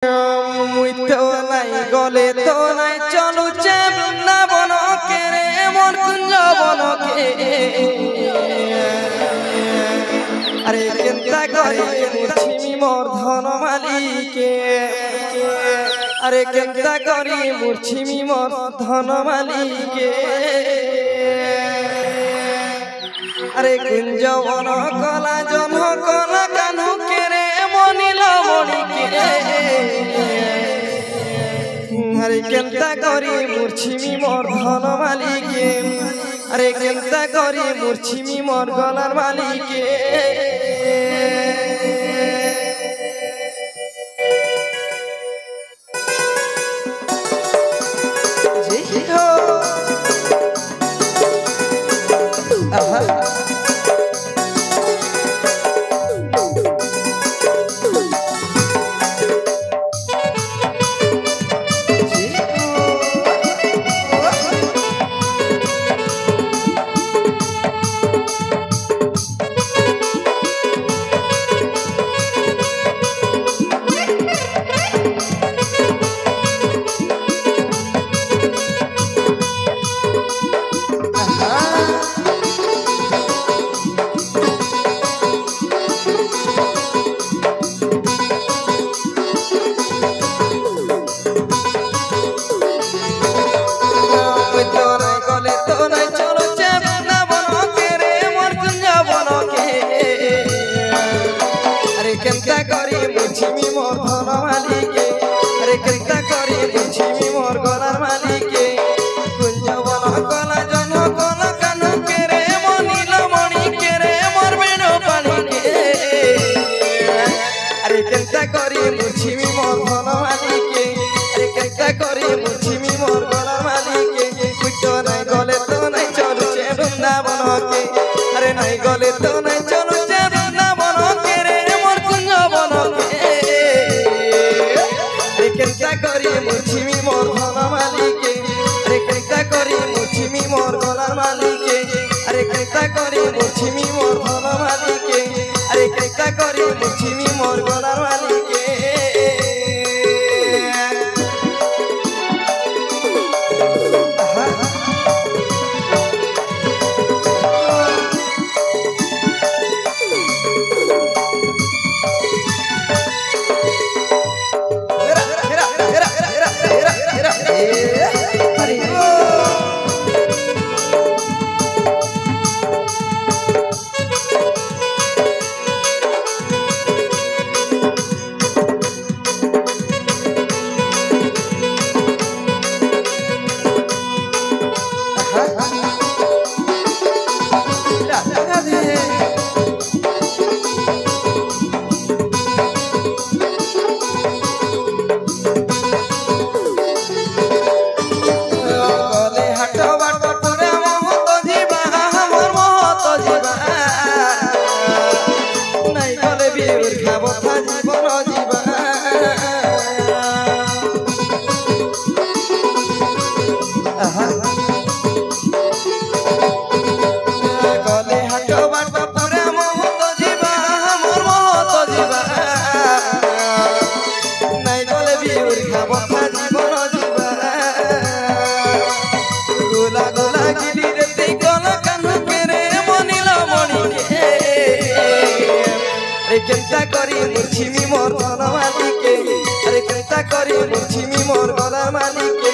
মুই তো নাই গলে তো নাই চলুছে বৃন্দাবন কে রে মন কুঞ্জ বনকে আরে কেনতা করে মুছিমি মোর ধন মালিকে আরে কেনতা করে মুছিমি মোর ধন মালিকে আরে কুঞ্জ বন কলা জন কলা কানু কে রে মনিল মণিকে আরে কেনতা করি মুছিমি মোর ধন মালিকে আরে কেনতা করি মুছিমি মোর গলার মালিকে কেনতা করি মুছিমি মোর ধন মালিকে আরে কেনতা করি মুছিমি মোর গলার মালিকে কুঞ্জ বন কলা জন কলা কানু কে রে মনিল মণি কে রে মোর বেণ পানিকে আরে কেনতা করি মুছিমি মোর ধন মালিকে আরে কেনতা করি মুছিমি মোর গলার মালিকে কুইতো নাই গলে তো নাই চলুছে বৃন্দাবনকে আরে নাই গলে তো নাই চলুছে বৃন্দাবনকে রে কেনতা করি মুছিমি মোর ধন মালিকে আরে কেনতা করি মুছিমি মোর গলার মালিকে আরে কেনতা করি মুছিমি মোর ধন মালিকে আরে কেনতা করি মুছিমি মোর গলার মালিকে কেনতা করি মুছিমি মোর ধন মালিকে আরে কেনতা করি মুছিমি মোর গলার মালিকে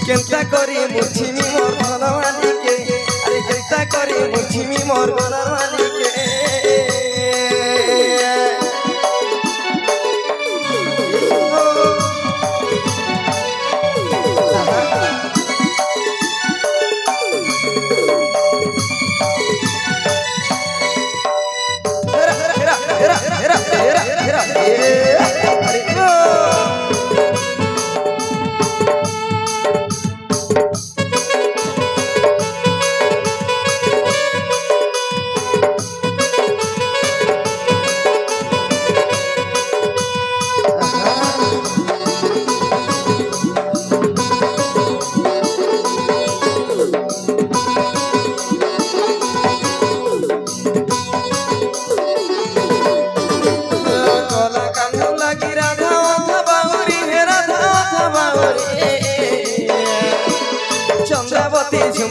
কেনতা করি মুছিমি মোর ধন মালিকে আরে কেনতা করি মুছিমি মোর গলার মালিকে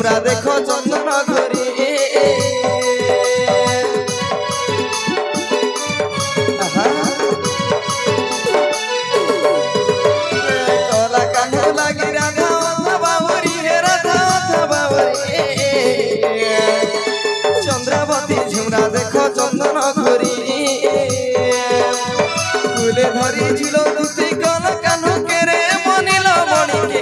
ঝুমরা দেখো চন্দন ঘরি কলা কানু লাগি রাধা অথা বাউরি হে রাধা অথা বাউরি চন্দ্রাবতী ঝুমরা দেখো চন্দন ঘরি ফুলে ধরি ছিল দুটি কলা কানু কেরে মনিল মণিকে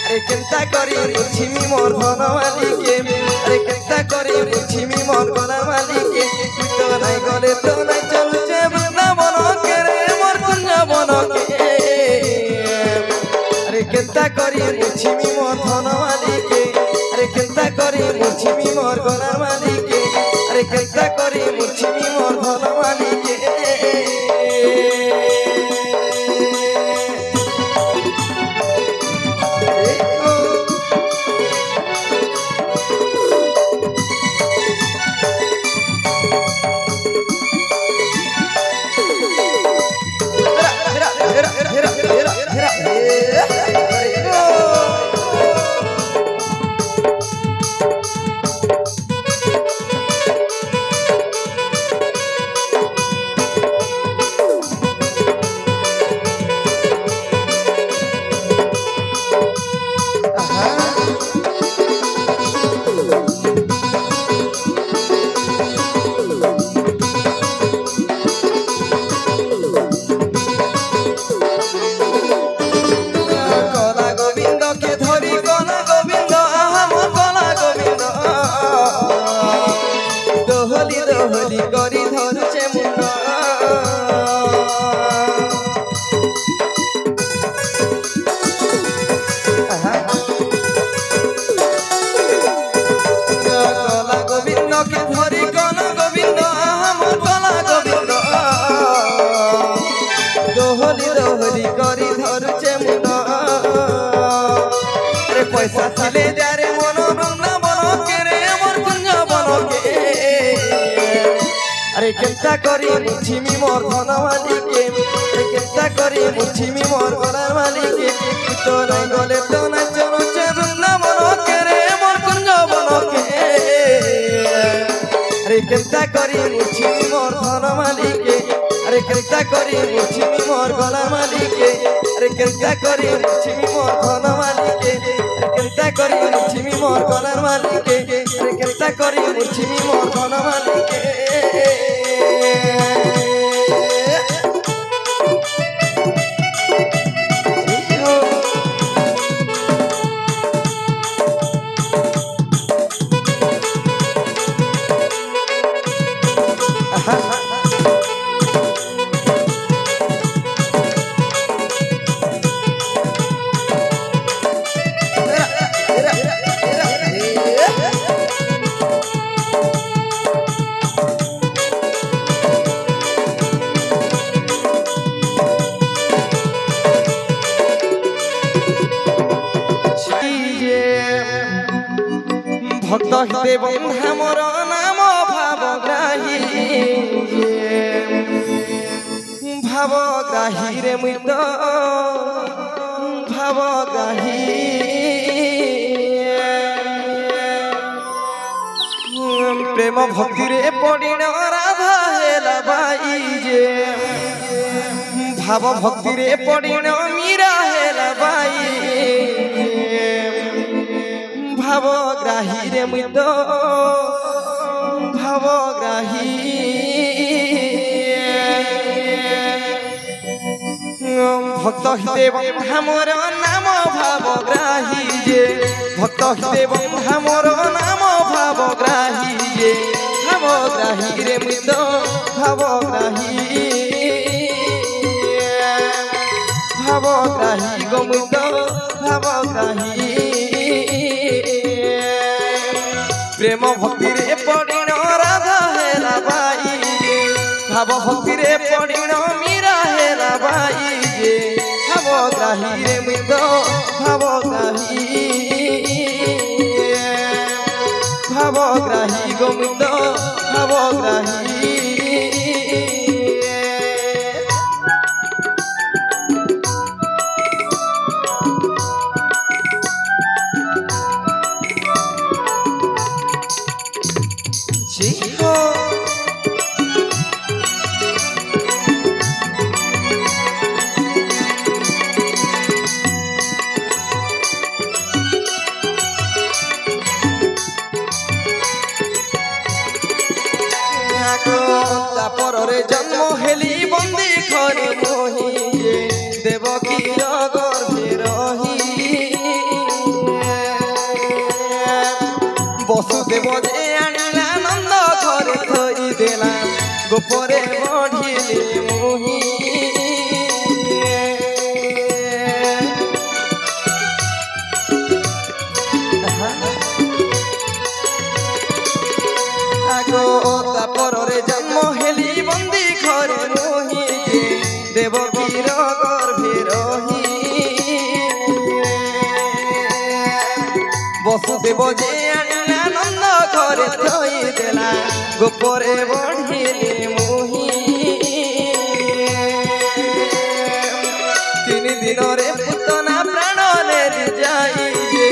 আরে কেনতা করি মুছিমি মোর ধন মালিকে আরে কেনতা করি মুছিমি মোর গলা মালিকে তো নাই গলে তো নাই চলছে বৃন্দাবন কেরে মোর কুঞ্জ বনকে আরে কেনতা করি মুছিমি মোর ধন মালিকে আরে কেনতা করি মুছিমি মোর গলা মালিকে আরে কেনতা করি মুছিমি মোর ধন মালিকে গরি ধরছে মুন্ড গলা গোবিন্দকে ধরি গলা গোবিন্দ আমার গলা গোবিন্দ দোহলি দোহলি গরি ধরছে মুন্ড আরে পয়সা ছিলে যারে মন বৃন্দাবন কেরে আমার কুঞ্জ বনকে আরে কেনতা করি মুছিমি মোর ধন মালিকে আরে কেনতা করি মুছিমি মোর গলার মালিকে তো নাই গলে তো নাই চলছে বৃন্দাবন কেরে মোর কুঞ্জ বনকে আরে কেনতা করি মুছিমি মোর ধন মালিকে আরে কেনতা করি মুছিমি মোর গলার মালিকে আরে কেনতা করি মুছিমি মোর ধন মালিকে আরে কেনতা করি মুছিমি মোর গলার মালিকে আরে কেনতা করি মুছিমি মোর ধন মালিকে ভক্ত হিতে বন্ধা মোর নাম ভাবগ্রাহী ভাবগ্রাহী রে মুই তো ভাবগ্রাহী প্রেম ভক্তি রে পড়িণ রাধা হেলা বাই যে ভাব ভক্তি রে পড়িণ মীরা হেলা বাই ভাবগ্রাহী রে মুই তো ভাবগ্রাহী ভক্ত হিতে বন্ধা মোর নাম ভাবগ্রাহী যে ভক্ত হিতে বন্ধা মোর নাম ভাবগ্রাহী যে ভাবগ্রাহী রে মুই তো ভাবগ্রাহী ভাবগ্রাহী গো মুই তো ভাবগ্রাহী প্রেম ভক্তি রে পড়িণ রাধা হেলা বাই ভাব ভক্তি রে পড়িণ মীরা হেলা বাই যে ভাবগ্রাহী রে মুই তো ভাবগ্রাহী ভাবগ্রাহী গো মুই তো ভাবগ্রাহী হেলি বন্দি ঘরে মহি দেবকীর গর্ভে রহি বসুদেব যে আনিলা নন্দ ঘরে থই দেলা গোপরে বঢ়িলে মোহি তাপরে জন্ম হেলি বন্দি ঘরে মহি দেবকীর গর্ভে রহি বসুদেব যে আনিলা নন্দ ঘরে থই দেলা গোপরে বঢ়িলে মোহি তিনি দিনরে পুতনা প্রাণ নেলি যাই যে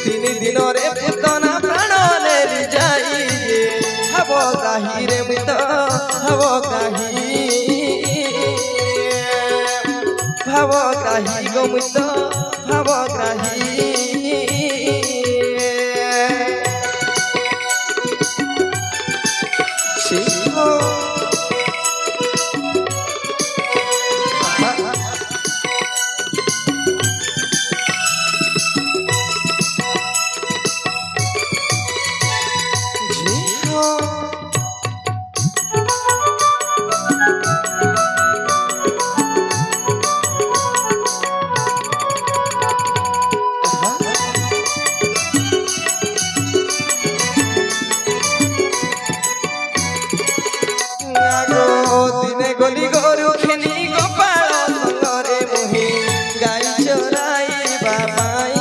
তিনি দিনরে পুতনা প্রাণ নেলি যাই যে হব কাহি রে মৃত হব কাহি ভাব কাহি গো মৃত ভাব কাহি দিনে গলি গরু খেলি গোপাল সঙ্গরে মুহি গাই চরাইবা পাই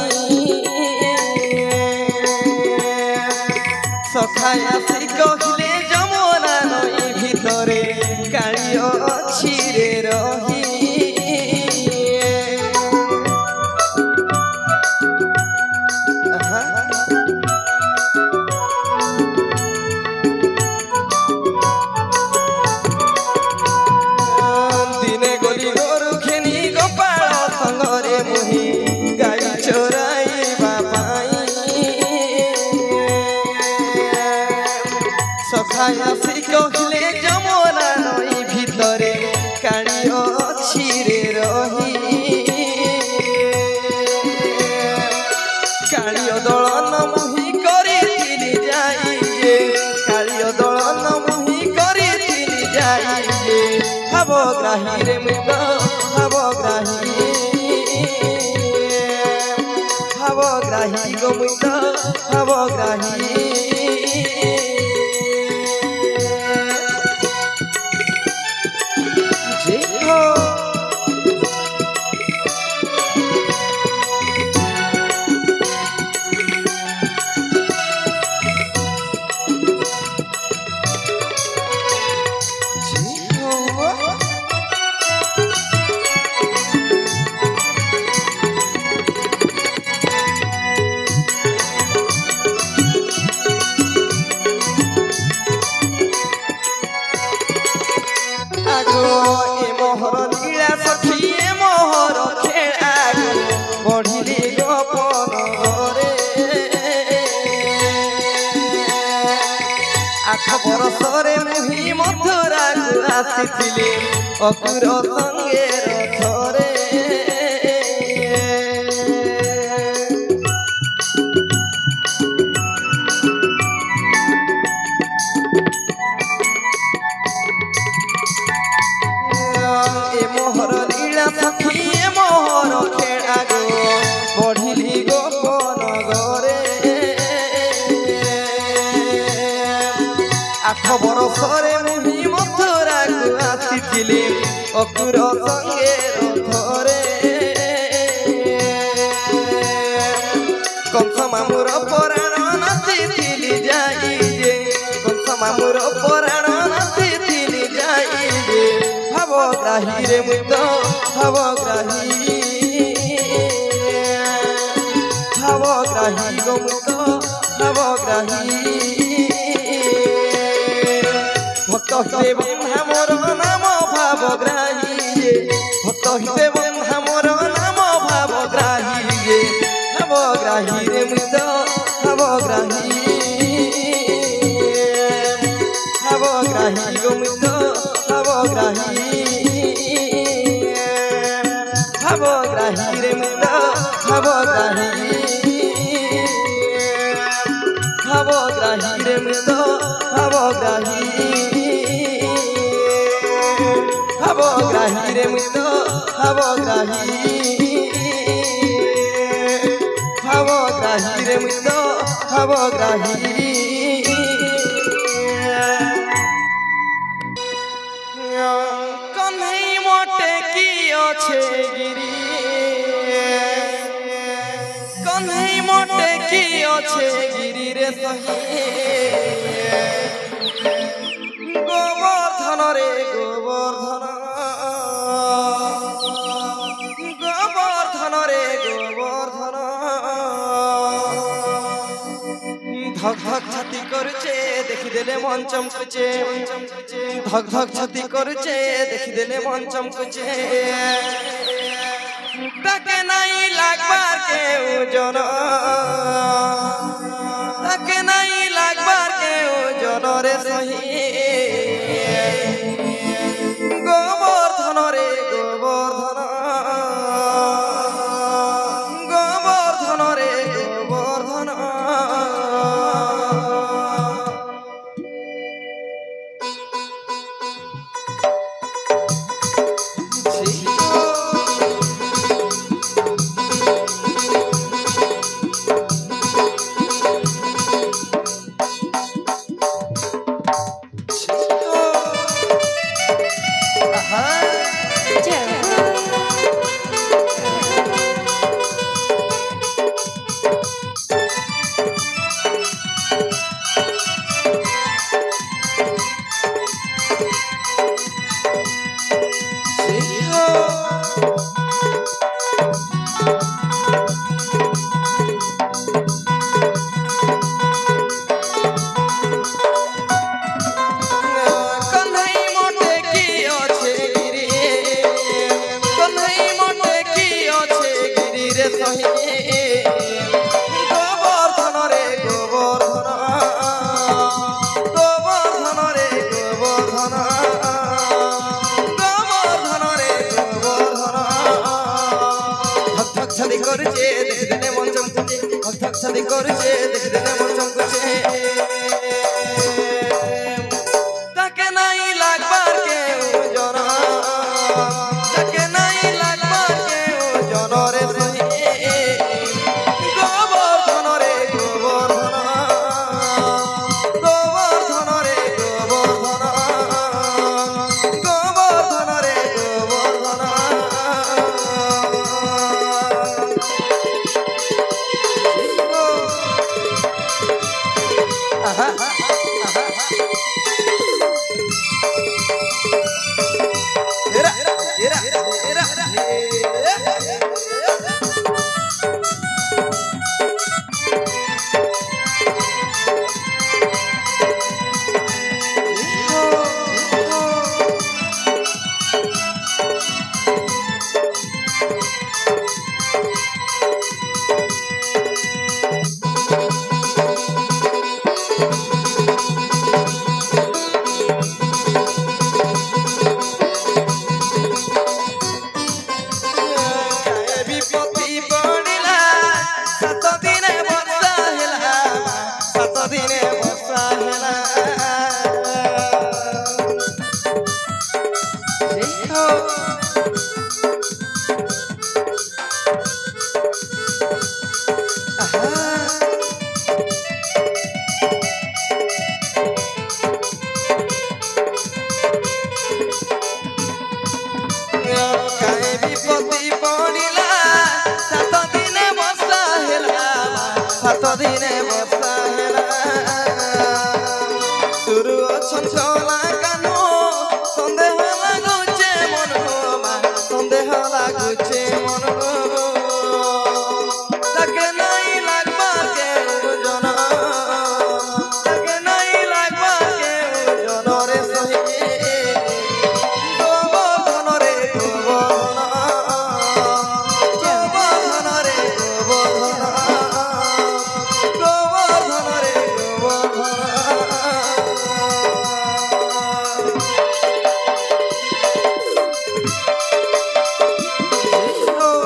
সখাই আসি কহিলে যমুনা নই ভিতরে কাଳି ଅଛି রে রহি দিনে গলি গরু খেনি গোপাল সঙ্গরে মুহি গাই চরাইবা পাই সখাই আসি কহিলে যমুনা নই ভিতরে কাଳି ଅଛି রে রহি কাଳିয় দଳନ মুহি କରିଥିଲି যাই যে কাଳିয় দଳନ মুহি କରିଥିଲି যাই যে ভাব গ্রাহী রে মৃত ভাব গ্রাহী ভাব গ্রাহী গো মৃত ভাব গ্রাহী যে হো মোহর লীলা সখী মোহর খেলা বঢ়িলি গোপন ঘরে 8 বরষরে মুহি মথুরাକୁ ଆସିଥିଲି ଅକୁର ସଙ୍ଗେ ରଥରେ মোহর লীলা সখী মোহর খেলা গো বঢ়িলি গোপন ঘরে 8 বরষরে মুহি মথুরাକୁ ଆସିଥିଲି অকুর সঙ্গে রথরে কংস মামুর পরাণ নাচিଥିଲି যাই যে কংস মামুর পরাণ নাচিଥିଲି যাই যে ভাব গ্রাহী রে মৃত ভাব গ্রাহী ভাব গ্রাহী গো মৃত ভাব গ্রাহী ভক্ত হিতে বন্ধা মোর নাম ভাব গ্রাহী ভক্ত হিতে বন্ধা মোর নাম ভাব গ্রাহী ভাব গ্রাহী রে মৃত ভাব গ্রাহী ভাব গ্রাহী গো মৃত ভাব গ্রাহী ভাবগ্রাহী রে মুক্ত ভাবগ্রাহী ভাবগ্রাহী রে মুক্ত ভাবগ্রাহী ভাবগ্রাহী রে মুক্ত ভাবগ্রাহী ভাবগ্রাহী রে মুক্ত ভাবগ্রাহী কন্হেই মোটে কি আছে গিরি কন্হেই মোটে কি আছে গিরি রে সহি গোবর্ধন রে গোবর্ধন গোবর্ধন রে গোবর্ধন ধক ধক ছাতি করছে দেখি দেলে মন চমকুছে ধক ধক ছাতি করছে দেখি দেলে মন চমকুছে তাকে নাই লাগবার কেউ জন তাকে নাই লাগবার কেউ জন রে সহি গোবর্ধন রে গোবর্ধন গোবর্ধন রে গোবর্ধন গোবর্ধন রে গোবর্ধন গোবর্ধন রে গোবর্ধন গোবর্ধন রে গোবর্ধন ধক ধক ছাতি করছে দেখি দেলে মন চমকুছে ধক ধক ছাতি করছে দেখি দেলে মন চমকুছে তাকে নাই লাগবার কেউ জন তাকে নাই লাগবার কেউ জন রে দিনে বসা হেলা শুরু অছন চলা কানো সন্দেহ লাগুছে মন সন্দেহ লাগুছে মন তাকে নাই লাগবা কেউ জন তাকে নাই লাগবা কেউ জন রে সহি গোবর্ধন রে গোবর্ধন গোবর্ধন রে গোবর্ধন Oh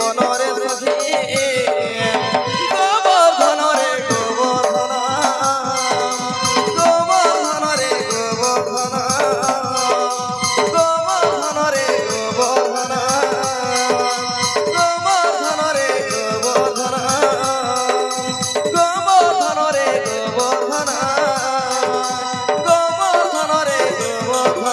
বনরে সখী গোবর্ধন রে গোবর্ধন গোবর্ধন রে গোবর্ধন গোবর্ধন রে গোবর্ধন গোবর্ধন রে গোবর্ধন গোবর্ধন রে গোবর্ধন গোবর্ধন রে গোবর্ধন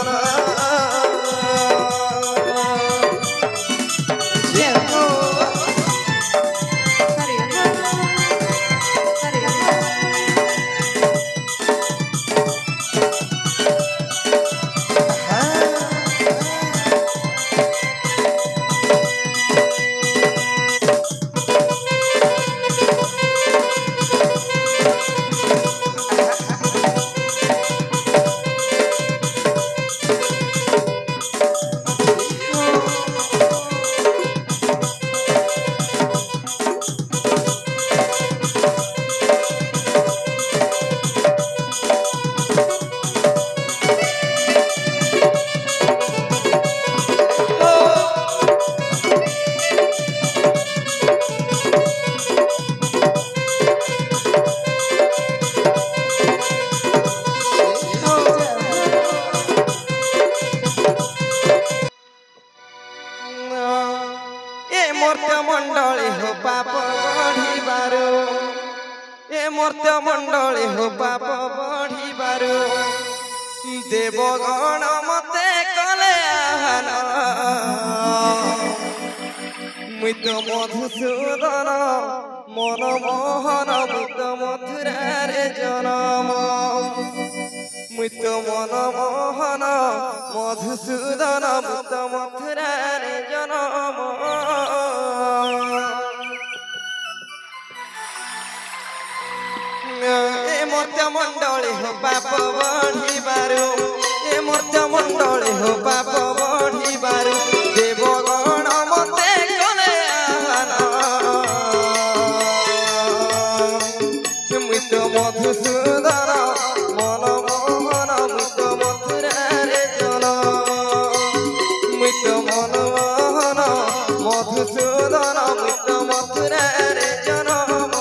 মণ্ডলী হো পাপ বঢ়িবারু এ মর্ত্য মণ্ডলী হো পাপ বঢ়িবারু দেবগণ মতে কলে আহ্বান মুই তো মধুসূদন মনমোহন মুই তো মথুরারে জনম মুই তো মনমোহন মধুসূদন মুই তো মথুরারে জনম এ মর্ত্য মণ্ডলী হো পাপ বঢ়িবারু এ মর্ত্য মণ্ডলী হো পাপ বঢ়িবারু দেবগণ মতে কলে আহ্বান মুই তো মধুসূদন মনমোহন মুই তো মথুরারে জনম মুই তো মনমোহন মধুসূদন মুই তো মথুরারে জনম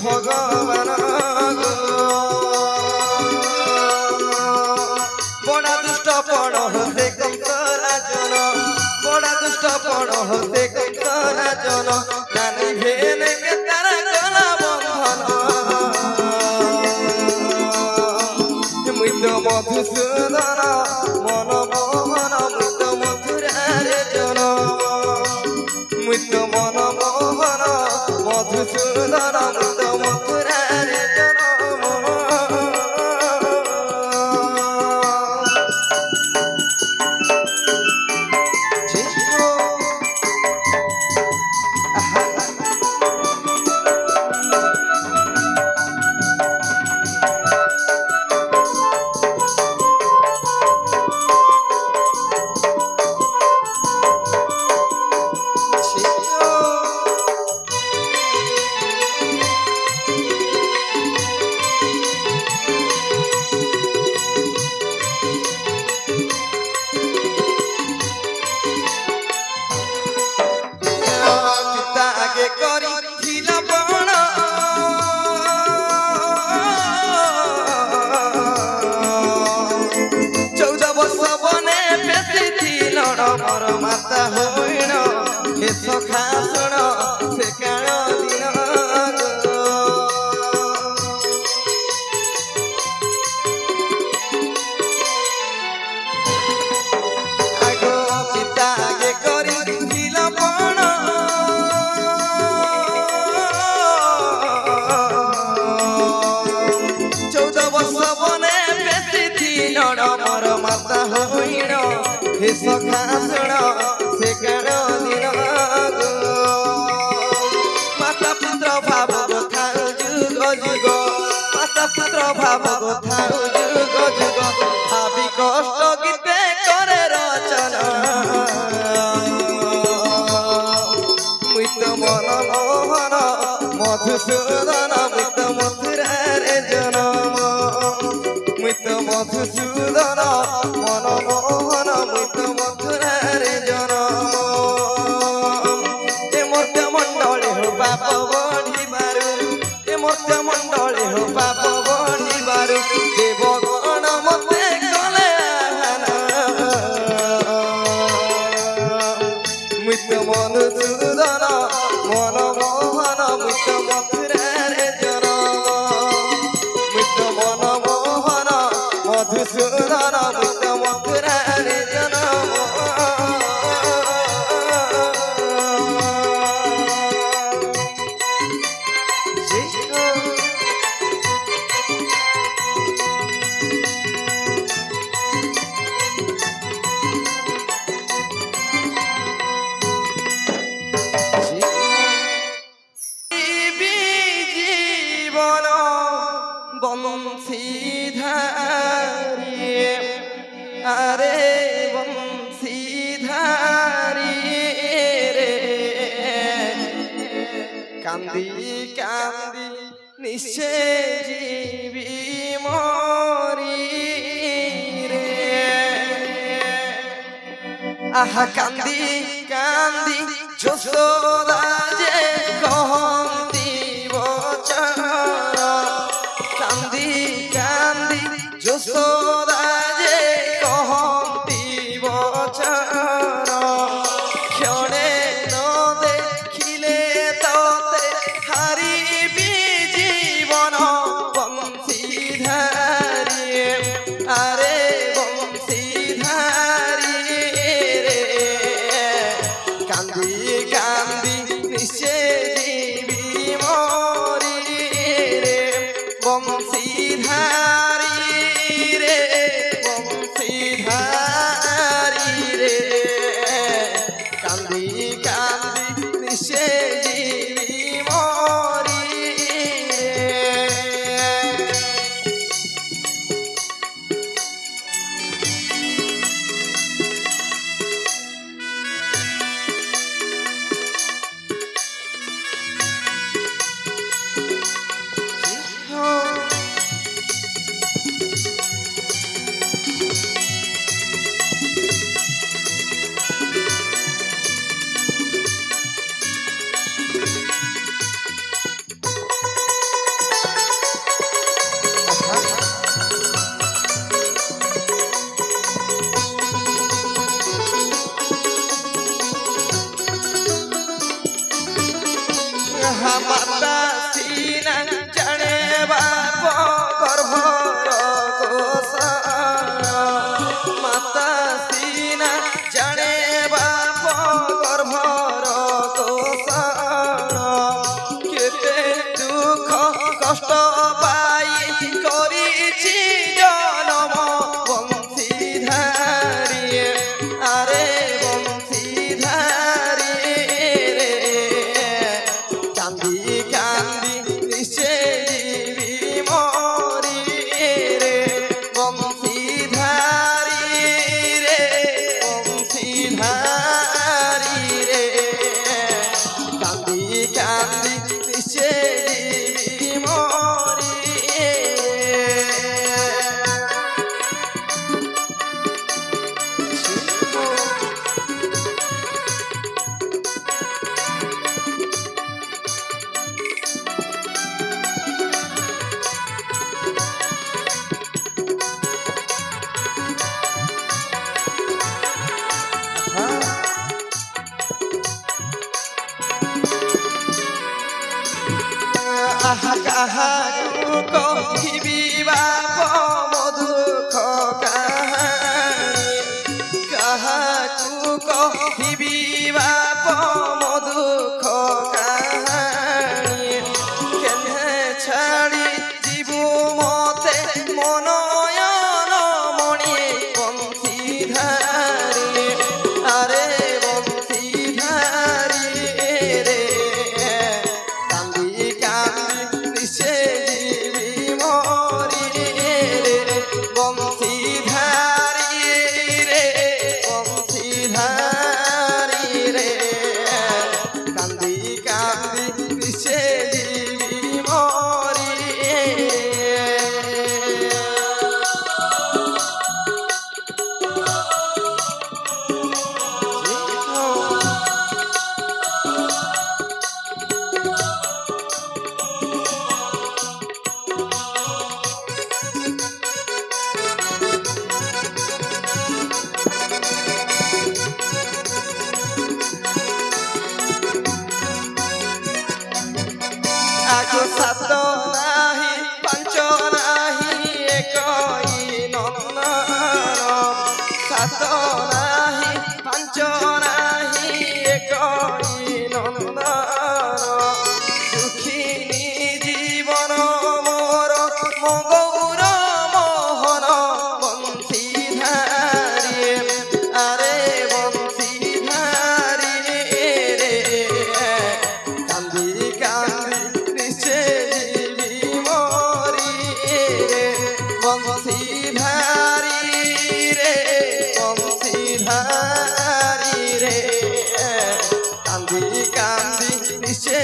ভগবান বড়া দুষ্ট পড় হতে কঙ্করাজন বড়া দুষ্ট পড় হতে কঙ্করাজন জানি ভেনে তারা গলা বন্ধন মুই তো মধুসূদন মনমোহন মুই তো মথুরারে জনম মুই তো মনমোহন মধুসূদন মুই তো মথুরারে জনম କରିଥିଲ ବଣ ଚଉଦ ବର୍ଷ ବନେ ପେଶିଥିଲ ମୋର ମାତା ହୋଇଣ ହେ ସଖା ଶୁଣ ସେ କାଳ ଦିନ सखा सुण से काल दिन माता पुत्र भाव कथा जुग जुग माता पुत्र भाव कथा जुग जुग भावी कष्ट गीते करे रचना मुत मन मोहन मधुसूदन मुत मथुरा रे जनम मुत मधुसूदन मन मोहन मुत मथुरा रे जनम ए मर्त्य मंडली हो पाप बढ़ी मारू ए मर्त्य मंडली हो पाप बढ़ी मारू देवगण मते कले मुत मधुसूदन मन मोहन मुत मथुरा रे जनम मुत मन मोहन मधुसूदन मुत मथुरा रे जनम जीवन बंशीधारी अरे बंशीधारी रे कांदी कांदी निश्चय जीवी मोरी रे आहा कांदी कांदी যশোদা যে কহন্তি বচন কান্দি কান্দি যশোদা যে কহন্তি বচন ক্ষণে ন দেখিলে ততে হারিবি জীবন বংশীধারী আরে বংশীধারী রে কান্দি কান্দি নিশ্চয় জীবি মরি রে বংশীধারী রে বংশীধারী রে কান্দি কান্দি নিশ্চয় জীবি মরি রে माता सीना जाने बाप गर्भर कोषण माता सीना जाने बाप गर्भर कोषण केते दुख कष्ट पाई करिछि जन्म बंशीधारी अरे बंशीधारी रे कांदी कांदी निश्चय जीवी मोरी रे बंशीधारी रे बंशीधारी रे कांदी कांदी निश्चय जीवी मोरी আহা কাহাকু কহিবি বাপ মধুখ কাহানি কাহাকু কহিবি বাপ মধুখ কাহানি কেনে ছাড়ি জীবু মতে মনয়ন মণি বংশীধারী আরে বংশীধারী রে কান্দি কান্দি নিশে জীবি মরি রে বংশীধারী রে বংশীধারী রে কান্দি কান্দি নিশে জীবি মরি আগে সাত নাহি পাঁচ নাহি একই নন্দন সাত নাহি পাঁচ নাহি একই নন্দন সুখিনী জীবন মোর মগৌর মোহন বংশীধারী আরে বংশীধারী রে কান্দি কান্দি নিশে জীবি মরি রে বংশীধারী রে বংশীধারী রে কান্দি কান্দি নিশে